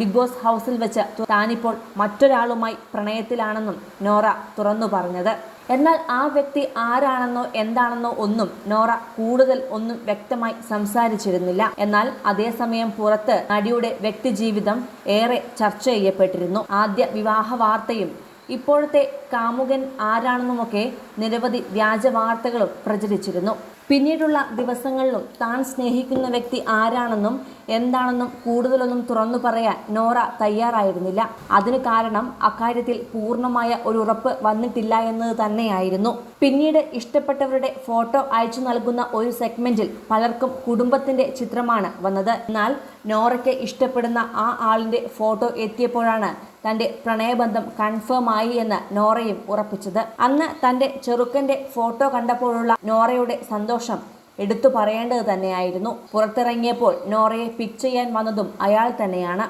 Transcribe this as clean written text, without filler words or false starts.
Big boss ഹൗസിൽ വെച്ച് താനിപ്പോൾ മറ്റൊരാളുമായി പ്രണയത്തിലാണെന്നും നോറ തുറന്നു പറഞ്ഞത്. എന്നാൽ ആ വ്യക്തി ആരാണെന്നോ എന്താണെന്നോ ഒന്നും നോറ കൂടുതൽ ഒന്നും വ്യക്തമായി സംസാരിച്ചിരുന്നില്ല. എന്നാൽ അതേസമയം പുറത്ത് നടിയുടെ വ്യക്തിജീവിതം ഏറെ ചർച്ച ചെയ്യപ്പെട്ടിരുന്നു. ആദ്യ വിവാഹ വാർത്തയും ഇപ്പോഴത്തെ കാമുകൻ ആരാണെന്നുമൊക്കെ നിരവധി വ്യാജ വാർത്തകളും പ്രചരിച്ചിരുന്നു. പിന്നീടുള്ള ദിവസങ്ങളിലും താൻ സ്നേഹിക്കുന്ന വ്യക്തി ആരാണെന്നും എന്താണെന്നും കൂടുതലൊന്നും തുറന്നു പറയാൻ നോറ തയ്യാറായിരുന്നില്ല. അതിന് കാരണം അക്കാര്യത്തിൽ പൂർണ്ണമായ ഒരു ഉറപ്പ് വന്നിട്ടില്ല എന്നത് തന്നെയായിരുന്നു. പിന്നീട് ഇഷ്ടപ്പെട്ടവരുടെ ഫോട്ടോ അയച്ചു നൽകുന്ന ഒരു സെഗ്മെന്റിൽ പലർക്കും കുടുംബത്തിന്റെ ചിത്രമാണ് വന്നത്. എന്നാൽ നോറയ്ക്ക് ഇഷ്ടപ്പെടുന്ന ആ ആളിന്റെ ഫോട്ടോ എത്തിയപ്പോഴാണ് തന്റെ പ്രണയബന്ധം കൺഫേം ആയി എന്ന് നോറയും ഉറപ്പിച്ചത്. അന്ന് തന്റെ ചെറുക്കന്റെ ഫോട്ടോ കണ്ടപ്പോഴുള്ള നോറയുടെ സന്തോഷം എടുത്തു പറയേണ്ടത് തന്നെയായിരുന്നു. പുറത്തിറങ്ങിയപ്പോൾ നോറയെ പിക്ക് ചെയ്യാൻ വന്നതും അയാൾ തന്നെയാണ്.